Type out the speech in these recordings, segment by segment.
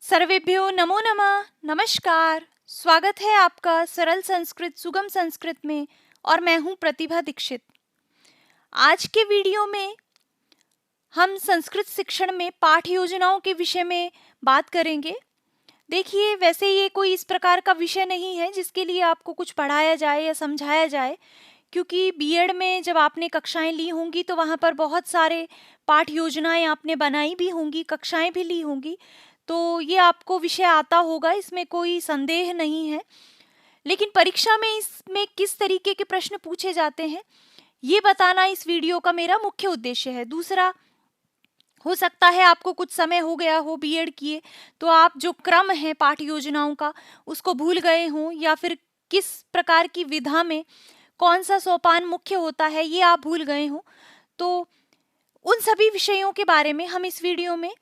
सर्वेभ्यो नमो नमः। नमस्कार। स्वागत है आपका सरल संस्कृत सुगम संस्कृत में और मैं हूं प्रतिभा दीक्षित। आज के वीडियो में हम संस्कृत शिक्षण में पाठ योजनाओं के विषय में बात करेंगे। देखिए, वैसे ये कोई इस प्रकार का विषय नहीं है जिसके लिए आपको कुछ पढ़ाया जाए या समझाया जाए, क्योंकि बीएड में जब आपने कक्षाएं ली होंगी तो वहाँ पर बहुत सारे पाठ योजनाएं आपने बनाई भी होंगी, कक्षाएं भी ली होंगी, तो ये आपको विषय आता होगा, इसमें कोई संदेह नहीं है। लेकिन परीक्षा में इसमें किस तरीके के प्रश्न पूछे जाते हैं, ये बताना इस वीडियो का मेरा मुख्य उद्देश्य है। दूसरा, हो सकता है आपको कुछ समय हो गया हो बीएड किए, तो आप जो क्रम है पाठ योजनाओं का उसको भूल गए हों, या फिर किस प्रकार की विधा में कौन सा सोपान मुख्य होता है ये आप भूल गए हों। तो उन सभी विषयों के बारे में हम इस वीडियो में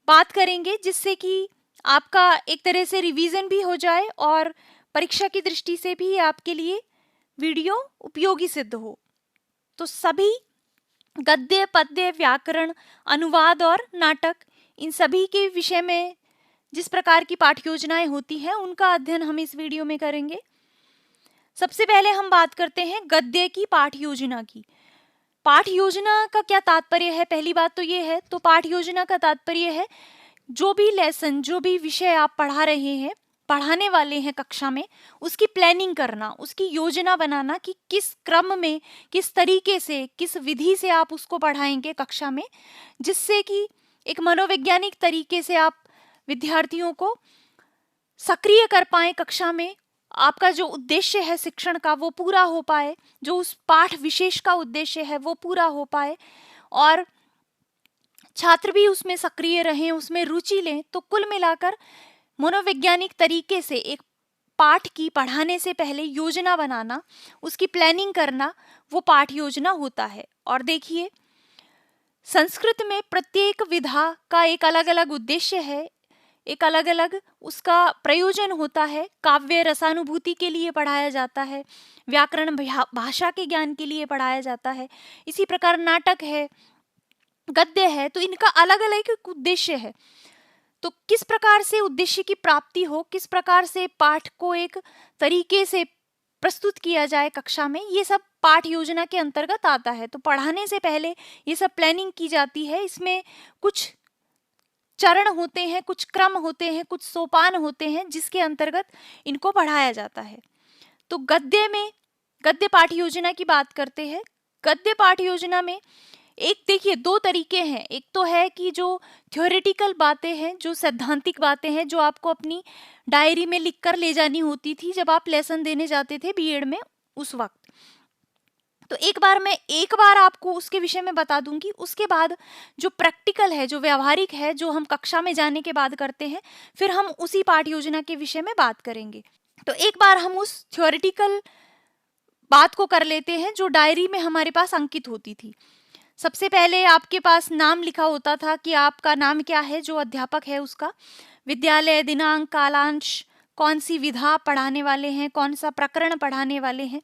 बात करेंगे, जिससे कि आपका एक तरह से रिवीजन भी हो जाए और परीक्षा की दृष्टि से भी आपके लिए वीडियो उपयोगी सिद्ध हो। तो सभी गद्य, पद्य, व्याकरण, अनुवाद और नाटक, इन सभी के विषय में जिस प्रकार की पाठ योजनाएं होती हैं उनका अध्ययन हम इस वीडियो में करेंगे। सबसे पहले हम बात करते हैं गद्य की पाठ योजना की। पाठ योजना का क्या तात्पर्य है? पहली बात तो ये है, तो पाठ योजना का तात्पर्य है जो भी लेसन, जो भी विषय आप पढ़ा रहे हैं, पढ़ाने वाले हैं कक्षा में, उसकी प्लानिंग करना, उसकी योजना बनाना कि किस क्रम में, किस तरीके से, किस विधि से आप उसको पढ़ाएंगे कक्षा में, जिससे कि एक मनोवैज्ञानिक तरीके से आप विद्यार्थियों को सक्रिय कर पाए कक्षा में। आपका जो उद्देश्य है शिक्षण का वो पूरा हो पाए, जो उस पाठ विशेष का उद्देश्य है वो पूरा हो पाए, और छात्र भी उसमें सक्रिय रहें, उसमें रुचि लें। तो कुल मिलाकर मनोवैज्ञानिक तरीके से एक पाठ की पढ़ाने से पहले योजना बनाना, उसकी प्लानिंग करना, वो पाठ योजना होता है। और देखिए, संस्कृत में प्रत्येक विधा का एक अलग अलग उद्देश्य है, एक अलग अलग उसका प्रयोजन होता है। काव्य रसानुभूति के लिए पढ़ाया जाता है, व्याकरण भाषा के ज्ञान के लिए पढ़ाया जाता है, इसी प्रकार नाटक है, गद्य है, तो इनका अलग अलग एक उद्देश्य है। तो किस प्रकार से उद्देश्य की प्राप्ति हो, किस प्रकार से पाठ को एक तरीके से प्रस्तुत किया जाए कक्षा में, ये सब पाठ योजना के अंतर्गत आता है। तो पढ़ाने से पहले ये सब प्लानिंग की जाती है। इसमें कुछ चरण होते हैं, कुछ क्रम होते हैं, कुछ सोपान होते हैं जिसके अंतर्गत इनको पढ़ाया जाता है। तो गद्य में, गद्य पाठ योजना की बात करते हैं। गद्य पाठ योजना में एक देखिए दो तरीके हैं। एक तो है कि जो थ्योरेटिकल बातें हैं, जो सैद्धांतिक बातें हैं, जो आपको अपनी डायरी में लिखकर ले जानी होती थी जब आप लेसन देने जाते थे बीएड में उस वक्त। तो एक बार आपको उसके विषय में बता दूंगी। उसके बाद जो प्रैक्टिकल है, जो व्यवहारिक है, जो हम कक्षा में जाने के बाद करते हैं, फिर हम उसी पाठ योजना के विषय में बात करेंगे। तो एक बार हम उस थ्योरेटिकल बात को कर लेते हैं जो डायरी में हमारे पास अंकित होती थी। सबसे पहले आपके पास नाम लिखा होता था कि आपका नाम क्या है, जो अध्यापक है उसका, विद्यालय, दिनांक, कालांश, कौन सी विधा पढ़ाने वाले हैं, कौन सा प्रकरण पढ़ाने वाले हैं,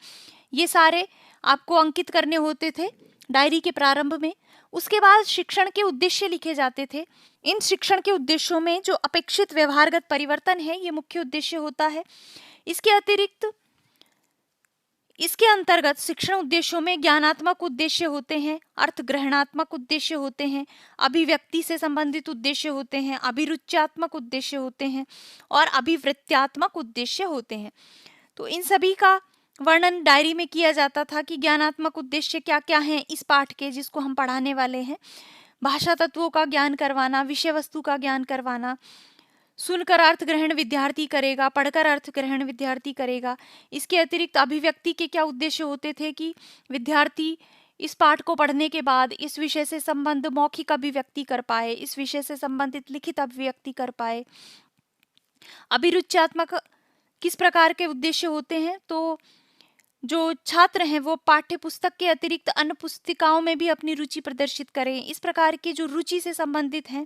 ये सारे आपको अंकित करने होते थे डायरी के प्रारंभ में। उसके बाद शिक्षण के उद्देश्य लिखे जाते थे। इन शिक्षण के उद्देश्यों में जो अपेक्षित व्यवहारगत परिवर्तन है, ये मुख्य उद्देश्य होता है। इसके अतिरिक्त इसके अंतर्गत शिक्षण उद्देश्यों में ज्ञानात्मक उद्देश्य होते हैं, अर्थग्रहणात्मक उद्देश्य होते हैं, अभिव्यक्ति से संबंधित उद्देश्य होते हैं, अभिरुच्यात्मक उद्देश्य होते हैं और अभिवृत्त्यात्मक उद्देश्य होते हैं। तो इन सभी का वर्णन डायरी में किया जाता था कि ज्ञानात्मक उद्देश्य क्या क्या हैं इस पाठ के, जिसको हम पढ़ाने वाले हैं। भाषा तत्वों का ज्ञान करवाना, विषय वस्तु का ज्ञान करवाना, सुनकर अर्थ ग्रहण विद्यार्थी करेगा, पढ़कर अर्थ ग्रहण विद्यार्थी करेगा। इसके अतिरिक्त अभिव्यक्ति के क्या उद्देश्य होते थे कि विद्यार्थी इस पाठ को पढ़ने के बाद इस विषय से संबंध मौखिक अभिव्यक्ति कर पाए, इस विषय से संबंधित लिखित अभिव्यक्ति कर पाए। अभिरुच्यात्मक किस प्रकार के उद्देश्य होते हैं, तो जो छात्र हैं वो पाठ्य पुस्तक के अतिरिक्त अन्य पुस्तिकाओं में भी अपनी रुचि प्रदर्शित करें। इस प्रकार के जो रुचि से संबंधित हैं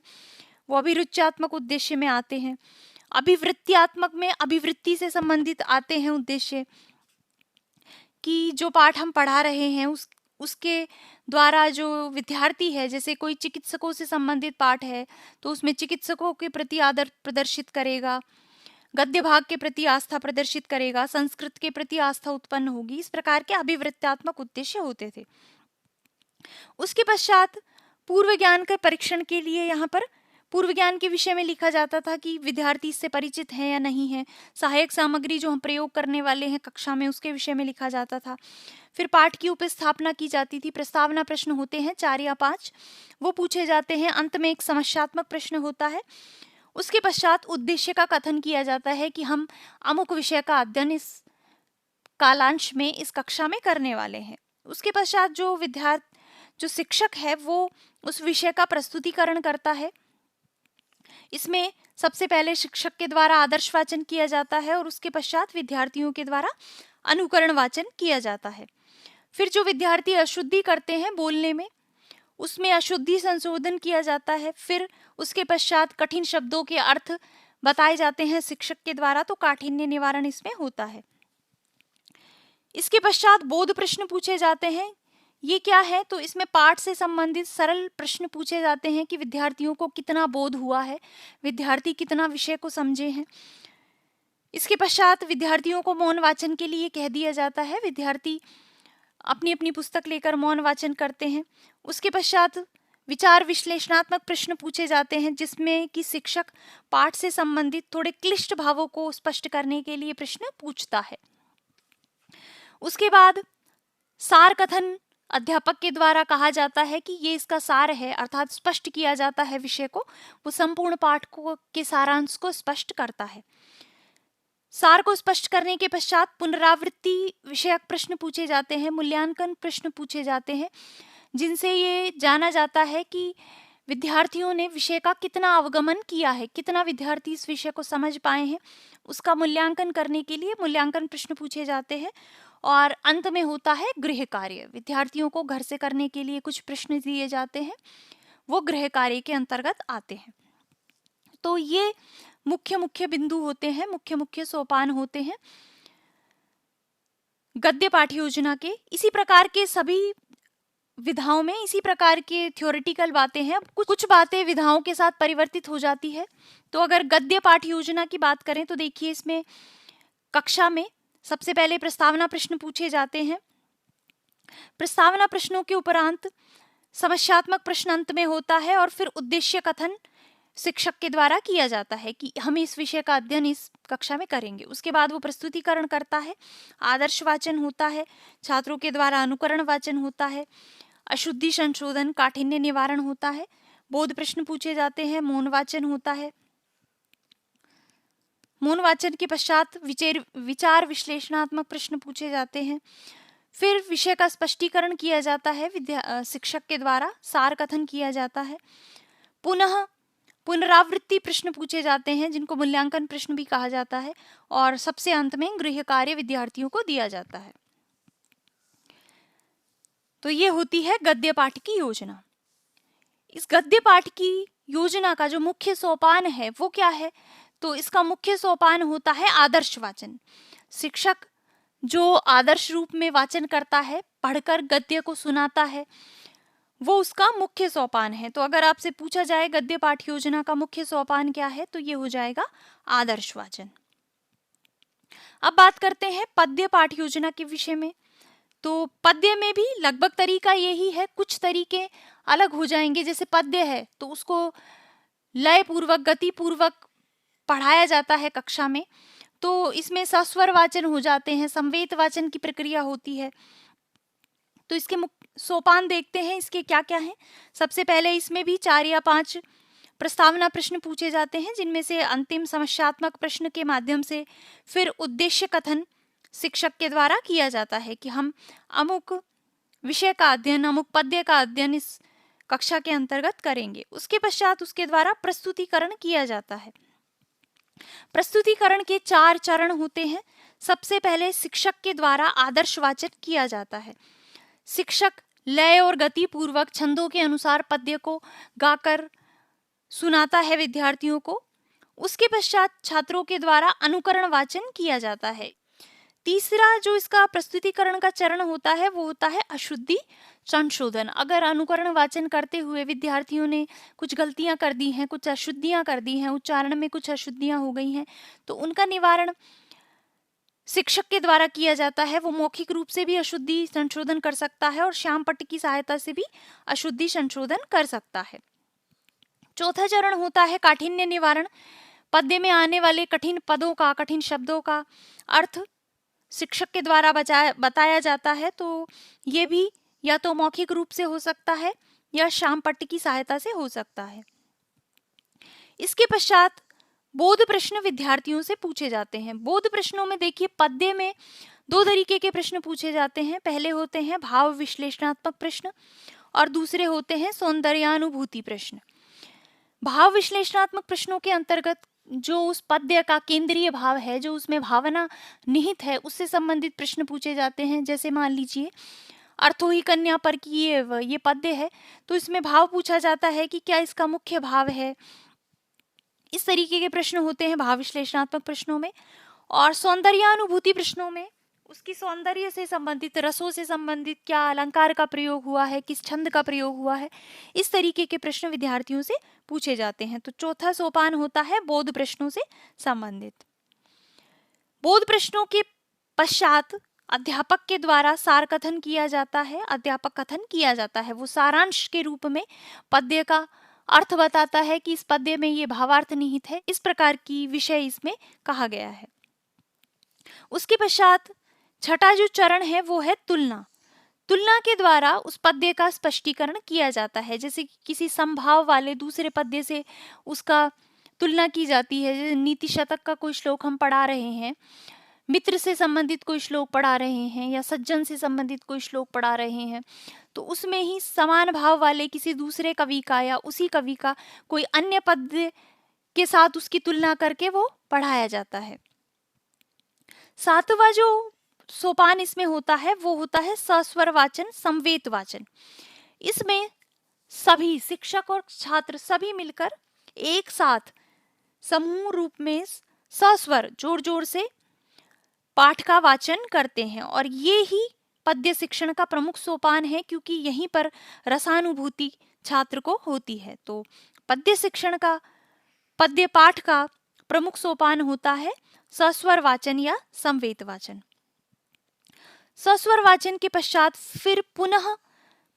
वो अभिरुच्यात्मक उद्देश्य में आते हैं। अभिवृत्त्यात्मक में अभिवृत्ति से संबंधित आते हैं उद्देश्य, कि जो पाठ हम पढ़ा रहे हैं उसके द्वारा जो विद्यार्थी है, जैसे कोई चिकित्सकों से संबंधित पाठ है तो उसमें चिकित्सकों के प्रति आदर प्रदर्शित करेगा, गद्य भाग के प्रति आस्था प्रदर्शित करेगा, संस्कृत के प्रति आस्था उत्पन्न होगी। इस प्रकार के अभिवृत्त्यात्मक उद्देश्य होते थे। उसके पश्चात पूर्व ज्ञान के परीक्षण के लिए यहाँ पर पूर्व ज्ञान के विषय में लिखा जाता था कि विद्यार्थी इससे परिचित है या नहीं है। सहायक सामग्री जो हम प्रयोग करने वाले हैं कक्षा में, उसके विषय में लिखा जाता था। फिर पाठ की उपस्थापना की जाती थी। प्रस्तावना प्रश्न होते हैं 4 या 5, वो पूछे जाते हैं। अंत में एक समस्यात्मक प्रश्न होता है। उसके पश्चात उद्देश्य का कथन किया जाता है कि हम अमुक विषय का अध्ययन इस कालांश में, इस कक्षा में करने वाले हैं। उसके पश्चात जो शिक्षक है वो उस विषय का प्रस्तुतिकरण करता है। इसमें सबसे पहले शिक्षक के द्वारा आदर्श वाचन किया जाता है और उसके पश्चात विद्यार्थियों के द्वारा अनुकरण वाचन किया जाता है। फिर जो विद्यार्थी अशुद्धि करते हैं बोलने में, उसमें अशुद्धि संशोधन किया जाता है। फिर उसके पश्चात कठिन शब्दों के अर्थ बताए जाते हैं शिक्षक के द्वारा, तो काठिन्य निवारण इसमें होता है। इसके पश्चात बोध प्रश्न पूछे जाते हैं। ये क्या है? तो इसमें पाठ से संबंधित सरल प्रश्न पूछे जाते हैं कि विद्यार्थियों को कितना बोध हुआ है, विद्यार्थी कितना विषय को समझे हैं। इसके पश्चात विद्यार्थियों को मौन वाचन के लिए कह दिया जाता है। विद्यार्थी अपनी अपनी पुस्तक लेकर मौन वाचन करते हैं। उसके पश्चात विचार विश्लेषणात्मक प्रश्न पूछे जाते हैं, जिसमें कि शिक्षक पाठ से संबंधित थोड़े क्लिष्ट भावों को स्पष्ट करने के लिए प्रश्न पूछता है। उसके बाद सार कथन अध्यापक के द्वारा कहा जाता है कि ये इसका सार है, अर्थात स्पष्ट किया जाता है विषय को। वो संपूर्ण पाठ को के सारांश को स्पष्ट करता है। सार को स्पष्ट करने के पश्चात पुनरावृत्ति विषयक प्रश्न पूछे जाते हैं, मूल्यांकन प्रश्न पूछे जाते हैं, जिनसे ये जाना जाता है कि विद्यार्थियों ने विषय का कितना अवगमन किया है, कितना विद्यार्थी इस विषय को समझ पाए हैं। उसका मूल्यांकन करने के लिए मूल्यांकन प्रश्न पूछे जाते हैं। और अंत में होता है गृह कार्य। विद्यार्थियों को घर से करने के लिए कुछ प्रश्न दिए जाते हैं, वो गृह कार्य के अंतर्गत आते हैं। तो ये मुख्य मुख्य बिंदु होते हैं, मुख्य मुख्य सोपान होते हैं गद्य पाठ योजना के। इसी प्रकार के सभी विधाओं में इसी प्रकार के थ्योरेटिकल बातें हैं। अब कुछ बातें विधाओं के साथ परिवर्तित हो जाती है। तो अगर गद्य पाठ योजना की बात करें तो देखिए, इसमें कक्षा में सबसे पहले प्रस्तावना प्रश्न पूछे जाते हैं। प्रस्तावना प्रश्नों के उपरांत समस्यात्मक प्रश्न अंत में होता है और फिर उद्देश्य कथन शिक्षक के द्वारा किया जाता है कि हम इस विषय का अध्ययन इस कक्षा में करेंगे। उसके बाद वो प्रस्तुतिकरण करता है, आदर्श वाचन होता है, छात्रों के द्वारा अनुकरण वाचन होता है, अशुद्धि संशोधन, काठिन्य निवारण होता है, बोध प्रश्न पूछे जाते हैं, मौन वाचन होता है। मौन वाचन के पश्चात विचार विश्लेषणात्मक प्रश्न पूछे जाते हैं। फिर विषय का स्पष्टीकरण किया जाता है शिक्षक के द्वारा, सार कथन किया जाता है। पुनः पुनरावृत्ति प्रश्न पूछे जाते हैं, जिनको मूल्यांकन प्रश्न भी कहा जाता है। और सबसे अंत में गृह कार्य विद्यार्थियों को दिया जाता है। तो ये होती है गद्य पाठ की योजना। इस गद्य पाठ की योजना का जो मुख्य सोपान है वो क्या है? तो इसका मुख्य सोपान होता है आदर्श वाचन। शिक्षक जो आदर्श रूप में वाचन करता है, पढ़कर गद्य को सुनाता है, वो उसका मुख्य सोपान है। तो अगर आपसे पूछा जाए गद्य पाठ योजना का मुख्य सोपान क्या है, तो ये हो जाएगा आदर्श वाचन। अब बात करते हैं पद्य पाठ योजना के विषय में। तो पद्य में भी लगभग तरीका यही है, कुछ तरीके अलग हो जाएंगे। जैसे पद्य है तो उसको लय पूर्वक, गति पूर्वक पढ़ाया जाता है कक्षा में, तो इसमें सस्वर वाचन हो जाते हैं, संवेत वाचन की प्रक्रिया होती है। तो इसके सोपान देखते हैं, इसके क्या क्या हैं। सबसे पहले इसमें भी 4 या 5 प्रस्तावना प्रश्न पूछे जाते हैं, जिनमें से अंतिम समस्यात्मक प्रश्न के माध्यम से फिर उद्देश्य कथन शिक्षक के द्वारा किया जाता है कि हम अमुक विषय का अध्ययन, अमुक पद्य का अध्ययन इस कक्षा के अंतर्गत करेंगे। उसके पश्चात उसके द्वारा प्रस्तुतिकरण किया जाता है। प्रस्तुतिकरण के 4 चरण होते हैं। सबसे पहले शिक्षक के द्वारा आदर्श वाचन किया जाता है। शिक्षक लय और गति पूर्वक छंदों के अनुसार पद्य को गाकर सुनाता है विद्यार्थियों को। उसके पश्चात छात्रों के द्वारा अनुकरण वाचन किया जाता है। तीसरा जो इसका प्रस्तुतिकरण का चरण होता है वो होता है अशुद्धि संशोधन। अगर अनुकरण वाचन करते हुए विद्यार्थियों ने कुछ गलतियां कर दी हैं, कुछ अशुद्धियां कर दी हैं, उच्चारण में कुछ अशुद्धियां हो गई हैं, तो उनका निवारण शिक्षक के द्वारा किया जाता है। वो मौखिक रूप से भी अशुद्धि संशोधन कर सकता है और श्याम पट्ट की सहायता से भी अशुद्धि संशोधन कर सकता है। चौथा चरण होता है काठिन्य निवारण। पद्य में आने वाले कठिन पदों का, कठिन शब्दों का अर्थ शिक्षक के द्वारा बताया जाता है, तो ये भी या तो मौखिक रूप से हो सकता है या श्याम पट्ट की सहायता से हो सकता है। इसके पश्चात बोध प्रश्न विद्यार्थियों से पूछे जाते हैं। बोध प्रश्नों में देखिए, पद्य में दो तरीके के प्रश्न पूछे जाते हैं। पहले होते हैं भाव विश्लेषणात्मक प्रश्न और दूसरे होते हैं सौंदर्यानुभूति प्रश्न। भाव विश्लेषणात्मक प्रश्नों के अंतर्गत जो उस पद्य का केंद्रीय भाव है, जो उसमें भावना निहित है, उससे संबंधित प्रश्न पूछे जाते हैं। जैसे मान लीजिए अर्थो ही कन्या पर की ये पद्य है, तो इसमें भाव पूछा जाता है कि क्या इसका मुख्य भाव है। इस तरीके के प्रश्न होते हैं भाव विश्लेषणात्मक प्रश्नों में। और सौंदर्यानुभूति प्रश्नों में उसकी सौंदर्य से संबंधित, रसों से संबंधित, क्या अलंकार का प्रयोग हुआ है, किस छंद का प्रयोग हुआ है, इस तरीके के प्रश्न विद्यार्थियों से पूछे जाते हैं। तो चौथा सोपान होता है बोध प्रश्नों से संबंधित। बोध प्रश्नों के पश्चात अध्यापक के द्वारा सार कथन किया जाता है। अध्यापक कथन किया जाता है, वो सारांश के रूप में पद्य का अर्थ बताता है कि इस पद्य में ये भावार्थ निहित है, इस प्रकार की विषय इसमें कहा गया है। उसके पश्चात छठा जो चरण है वो है तुलना। तुलना के द्वारा उस पद्य का स्पष्टीकरण किया जाता है। जैसे किसी समभाव वाले दूसरे पद्य से उसका तुलना की जाती है। जैसे नीति शतक का कोई श्लोक हम पढ़ा रहे हैं, मित्र से संबंधित कोई श्लोक पढ़ा रहे हैं या सज्जन से संबंधित कोई श्लोक पढ़ा रहे हैं, तो उसमें ही समान भाव वाले किसी दूसरे कवि का या उसी कवि का कोई अन्य पद्य के साथ उसकी तुलना करके वो पढ़ाया जाता है। सातवां जो सोपान इसमें होता है वो होता है सस्वर वाचन, संवेत वाचन। इसमें सभी शिक्षक और छात्र सभी मिलकर एक साथ समूह रूप में सस्वर जोर जोर से पाठ का वाचन करते हैं और ये ही पद्य शिक्षण का प्रमुख सोपान है, क्योंकि यहीं पर रसानुभूति छात्र को होती है। तो पद्य शिक्षण का, पद्य पाठ का प्रमुख सोपान होता है सस्वर वाचन या संवेत वाचन। सस्वर वाचन के पश्चात फिर पुनः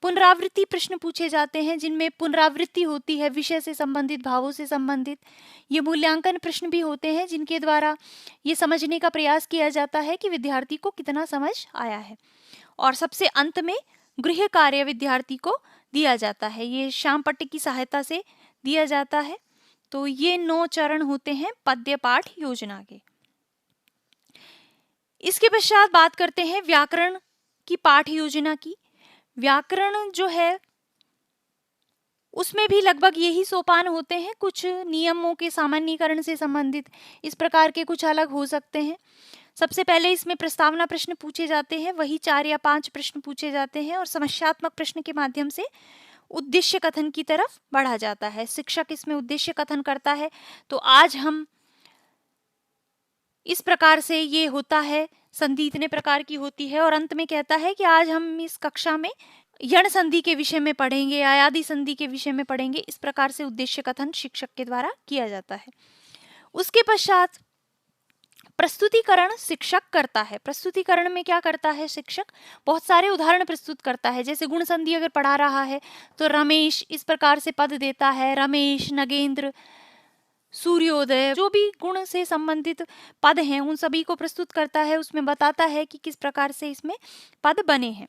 पुनरावृत्ति प्रश्न पूछे जाते हैं, जिनमें पुनरावृत्ति होती है विषय से संबंधित, भावों से संबंधित। ये मूल्यांकन प्रश्न भी होते हैं जिनके द्वारा ये समझने का प्रयास किया जाता है कि विद्यार्थी को कितना समझ आया है। और सबसे अंत में गृह कार्य विद्यार्थी को दिया जाता है, ये श्याम पट्ट की सहायता से दिया जाता है। तो ये 9 चरण होते हैं पद्य पाठ योजना के। इसके पश्चात बात करते हैं व्याकरण की पाठ योजना की। व्याकरण जो है उसमें भी लगभग यही सोपान होते हैं। कुछ नियमों के सामान्यीकरण से संबंधित इस प्रकार के कुछ अलग हो सकते हैं। सबसे पहले इसमें प्रस्तावना प्रश्न पूछे जाते हैं, वही 4 या 5 प्रश्न पूछे जाते हैं और समस्यात्मक प्रश्न के माध्यम से उद्देश्य कथन की तरफ बढ़ा जाता है। शिक्षक इसमें उद्देश्य कथन करता है, तो आज हम इस प्रकार से ये होता है, संधि इतने प्रकार की होती है, और अंत में कहता है कि आज हम इस कक्षा में यण संधि के विषय में पढ़ेंगे, आयादी संधि के विषय में पढ़ेंगे। इस प्रकार से उद्देश्य कथन शिक्षक के द्वारा किया जाता है। उसके पश्चात प्रस्तुतिकरण शिक्षक करता है। प्रस्तुतिकरण में क्या करता है शिक्षक? बहुत सारे उदाहरण प्रस्तुत करता है। जैसे गुण संधि अगर पढ़ा रहा है तो रमेश इस प्रकार से पद देता है, रमेश, नगेंद्र, सूर्योदय, जो भी गुण से संबंधित पद हैं उन सभी को प्रस्तुत करता है। उसमें बताता है कि किस प्रकार से इसमें पद बने हैं।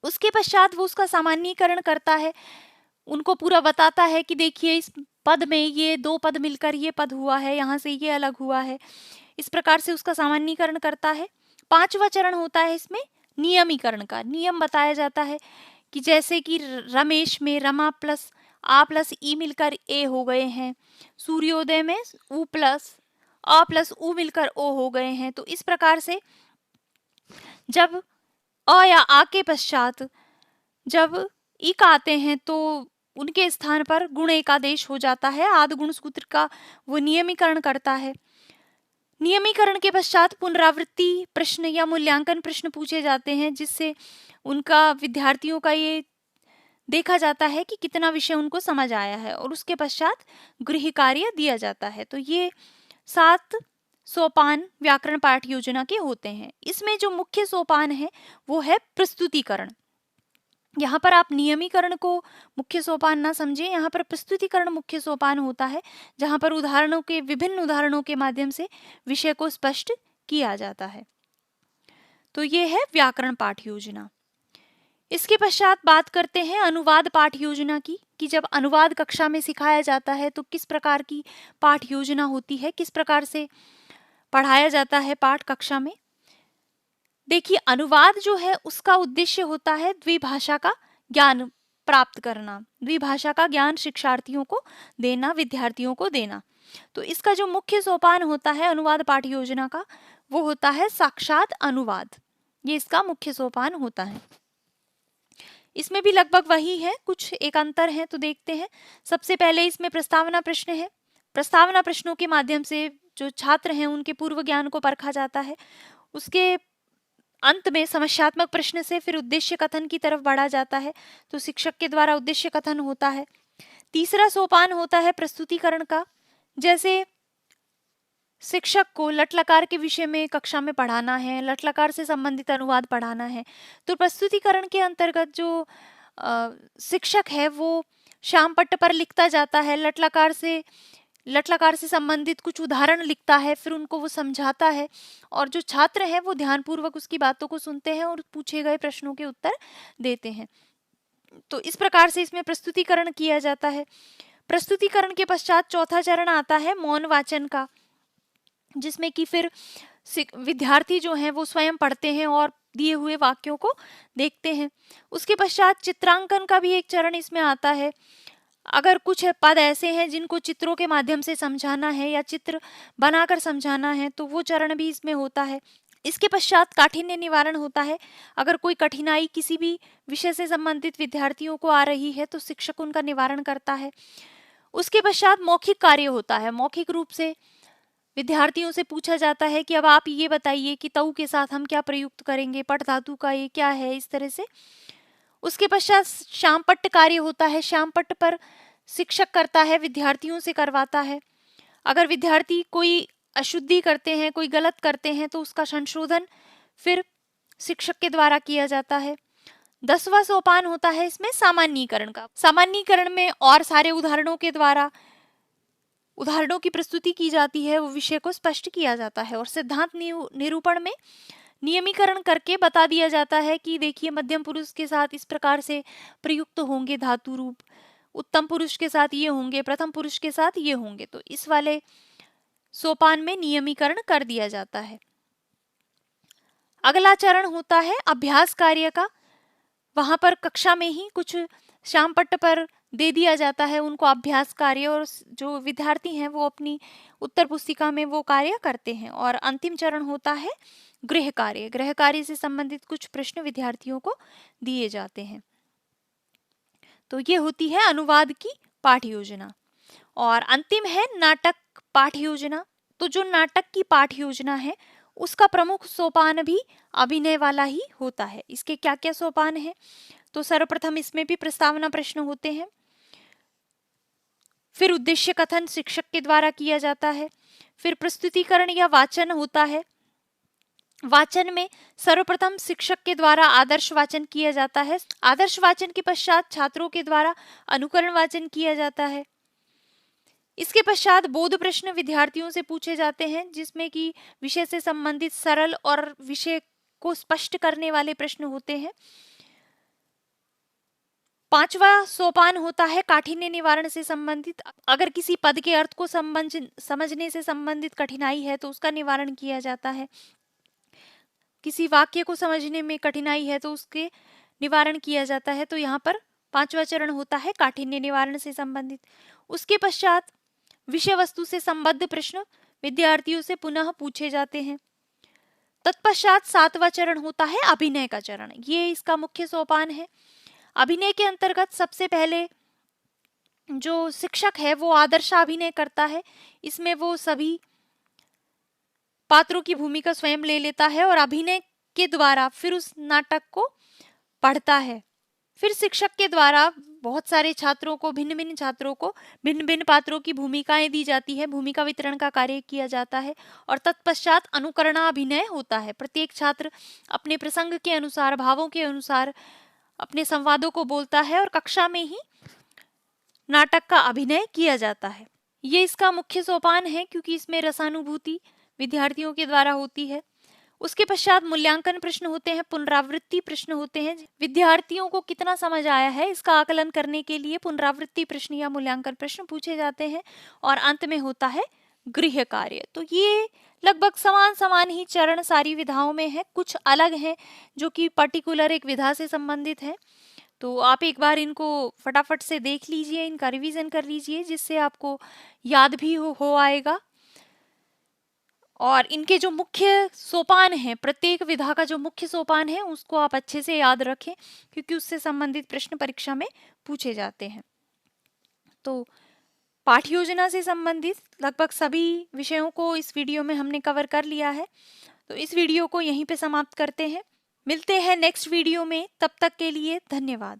उसके पश्चात वो उसका सामान्यीकरण करता है, उनको पूरा बताता है कि देखिए इस पद में ये 2 पद मिलकर ये पद हुआ है, यहाँ से ये अलग हुआ है। इस प्रकार से उसका सामान्यीकरण करता है। 5वां चरण होता है इसमें नियमीकरण का। नियम बताया जाता है कि जैसे कि रमेश में रमा प्लस आ प्लस ई मिलकर ए हो गए हैं, सूर्योदय में उ प्लस आ प्लस उ मिलकर ओ हो गए हैं। तो इस प्रकार से जब अ या आ के पश्चात जब इक आते हैं तो उनके स्थान पर गुण एकादेश हो जाता है। आदि गुण सूत्र का वो नियमीकरण करता है। नियमीकरण के पश्चात पुनरावृत्ति प्रश्न या मूल्यांकन प्रश्न पूछे जाते हैं, जिससे उनका विद्यार्थियों का ये देखा जाता है कि कितना विषय उनको समझ आया है, और उसके पश्चात गृह कार्य दिया जाता है। तो ये 7 सोपान व्याकरण पाठ योजना के होते हैं। इसमें जो मुख्य सोपान है वो है प्रस्तुतिकरण। यहाँ पर आप नियमीकरण को मुख्य सोपान ना समझें, यहाँ पर प्रस्तुतिकरण मुख्य सोपान होता है, जहाँ पर विभिन्न उदाहरणों के माध्यम से विषय को स्पष्ट किया जाता है। तो ये है व्याकरण पाठ योजना। इसके पश्चात बात करते हैं अनुवाद पाठ योजना की, कि जब अनुवाद कक्षा में सिखाया जाता है तो किस प्रकार की पाठ योजना होती है, किस प्रकार से पढ़ाया जाता है पाठ कक्षा में। देखिए, अनुवाद जो है उसका उद्देश्य होता है द्विभाषा का ज्ञान प्राप्त करना, द्विभाषा का ज्ञान शिक्षार्थियों को देना, विद्यार्थियों को देना। तो इसका जो मुख्य सोपान होता है अनुवाद पाठ योजना का, वो होता है साक्षात अनुवाद। ये इसका मुख्य सोपान होता है। इसमें भी लगभग वही है, कुछ एक अंतर है तो देखते हैं। सबसे पहले इसमें प्रस्तावना प्रश्न है। प्रस्तावना प्रश्नों के माध्यम से जो छात्र हैं उनके पूर्व ज्ञान को परखा जाता है। उसके अंत में समस्यात्मक प्रश्न से फिर उद्देश्य कथन की तरफ बढ़ा जाता है, तो शिक्षक के द्वारा उद्देश्य कथन होता है। तीसरा सोपान होता है प्रस्तुतिकरण का। जैसे शिक्षक को लट लकार के विषय में कक्षा में पढ़ाना है, लट लकार से संबंधित अनुवाद पढ़ाना है, तो प्रस्तुतिकरण के अंतर्गत जो शिक्षक है वो श्यामपट्ट पर लिखता जाता है, लट लकार से संबंधित कुछ उदाहरण लिखता है, फिर उनको वो समझाता है, और जो छात्र हैं वो ध्यानपूर्वक उसकी बातों को सुनते हैं और पूछे गए प्रश्नों के उत्तर देते हैं। तो इस प्रकार से इसमें प्रस्तुतिकरण किया जाता है। प्रस्तुतिकरण के पश्चात चौथा चरण आता है मौन वाचन का, जिसमें कि फिर विद्यार्थी जो हैं वो स्वयं पढ़ते हैं और दिए हुए वाक्यों को देखते हैं। उसके पश्चात चित्रांकन का भी एक चरण इसमें आता है। अगर कुछ पद ऐसे हैं जिनको चित्रों के माध्यम से समझाना है या चित्र बनाकर समझाना है, तो वो चरण भी इसमें होता है। इसके पश्चात काठिन्य निवारण होता है। अगर कोई कठिनाई किसी भी विषय से संबंधित विद्यार्थियों को आ रही है तो शिक्षक उनका निवारण करता है। उसके पश्चात मौखिक कार्य होता है। मौखिक रूप से विद्यार्थियों से पूछा जाता है कि अब आप ये बताइए कि तऊ के साथ हम क्या प्रयुक्त करेंगे, पट धातु का ये क्या है, इस तरह से। उसके पश्चात श्यामपट्ट कार्य होता है। श्यामपट्ट पर शिक्षक करता है, विद्यार्थियों से करवाता है। अगर विद्यार्थी कोई अशुद्धि करते हैं, कोई गलत करते हैं, तो उसका संशोधन फिर शिक्षक के द्वारा किया जाता है। 10वां सोपान होता है इसमें सामान्यीकरण का। सामान्यीकरण में और सारे उदाहरणों के द्वारा उदाहरणों की प्रस्तुति की जाती है, वो विषय को स्पष्ट किया जाता है। और सिद्धांत निरूपण में नियमीकरण करके बता दिया जाता है कि देखिए, मध्यम पुरुष के साथ इस प्रकार से प्रयुक्त होंगे धातु रूप, उत्तम पुरुष के साथ ये होंगे, प्रथम पुरुष के साथ ये होंगे। तो इस वाले सोपान में नियमीकरण कर दिया जाता है। अगला चरण होता है अभ्यास कार्य का। वहां पर कक्षा में ही कुछ श्यामपट्ट पर दे दिया जाता है उनको अभ्यास कार्य, और जो विद्यार्थी हैं वो अपनी उत्तर पुस्तिका में वो कार्य करते हैं। और अंतिम चरण होता है गृह कार्य। गृह कार्य से संबंधित कुछ प्रश्न विद्यार्थियों को दिए जाते हैं। तो ये होती है अनुवाद की पाठ योजना। और अंतिम है नाटक पाठ योजना। तो जो नाटक की पाठ योजना है उसका प्रमुख सोपान भी अभिनय वाला ही होता है। इसके क्या क्या सोपान है, तो सर्वप्रथम इसमें भी प्रस्तावना प्रश्न होते हैं, फिर उद्देश्य कथन शिक्षक के द्वारा किया जाता है, फिर प्रस्तुतिकरण या वाचन होता है। वाचन में सर्वप्रथम शिक्षक के द्वारा आदर्श वाचन किया जाता है। आदर्श वाचन के पश्चात छात्रों के द्वारा अनुकरण वाचन किया जाता है। इसके पश्चात बोध प्रश्न विद्यार्थियों से पूछे जाते हैं, जिसमें कि विषय से संबंधित सरल और विषय को स्पष्ट करने वाले प्रश्न होते हैं। 5वां सोपान होता है काठिन्य निवारण से संबंधित। अगर किसी पद के अर्थ को समझने से संबंधित कठिनाई है तो उसका निवारण किया जाता है। किसी वाक्य को समझने में कठिनाई है तो उसके निवारण किया जाता है। तो यहाँ पर 5वां चरण होता है काठिन्य निवारण से संबंधित। उसके पश्चात विषय वस्तु से संबद्ध प्रश्न विद्यार्थियों से पुनः पूछे जाते हैं। तत्पश्चात 7वां चरण होता है अभिनय का चरण। ये इसका मुख्य सोपान है। अभिनय के अंतर्गत सबसे पहले जो शिक्षक है वो आदर्श अभिनय करता है। इसमें वो सभी पात्रों की भूमिका स्वयं ले लेता है और अभिनय के द्वारा फिर उस नाटक को पढ़ता है। फिर शिक्षक के द्वारा बहुत सारे छात्रों को, भिन्न भिन्न छात्रों को भिन्न भिन्न पात्रों की भूमिकाएं दी जाती है, भूमिका वितरण का कार्य किया जाता है और तत्पश्चात अनुकरणाभिनय होता है। प्रत्येक छात्र अपने प्रसंग के अनुसार, भावों के अनुसार अपने संवादों को बोलता है और कक्षा में ही नाटक का अभिनय किया जाता है। ये इसका मुख्य सोपान है क्योंकि इसमें रसानुभूति विद्यार्थियों के द्वारा होती है। उसके पश्चात मूल्यांकन प्रश्न होते हैं, पुनरावृत्ति प्रश्न होते हैं। विद्यार्थियों को कितना समझ आया है इसका आकलन करने के लिए पुनरावृत्ति प्रश्न या मूल्यांकन प्रश्न पूछे जाते हैं और अंत में होता है गृह कार्य। तो ये लगभग समान समान ही चरण सारी विधाओं में है, कुछ अलग हैं जो कि पर्टिकुलर एक विधा से संबंधित है। तो आप एक बार इनको फटाफट से देख लीजिए, इनका रिवीजन कर लीजिए जिससे आपको याद भी हो आएगा। और इनके जो मुख्य सोपान हैं, प्रत्येक विधा का जो मुख्य सोपान है उसको आप अच्छे से याद रखें क्योंकि उससे संबंधित प्रश्न परीक्षा में पूछे जाते हैं। तो पाठ योजना से संबंधित लगभग सभी विषयों को इस वीडियो में हमने कवर कर लिया है। तो इस वीडियो को यहीं पे समाप्त करते हैं। मिलते हैं नेक्स्ट वीडियो में, तब तक के लिए धन्यवाद।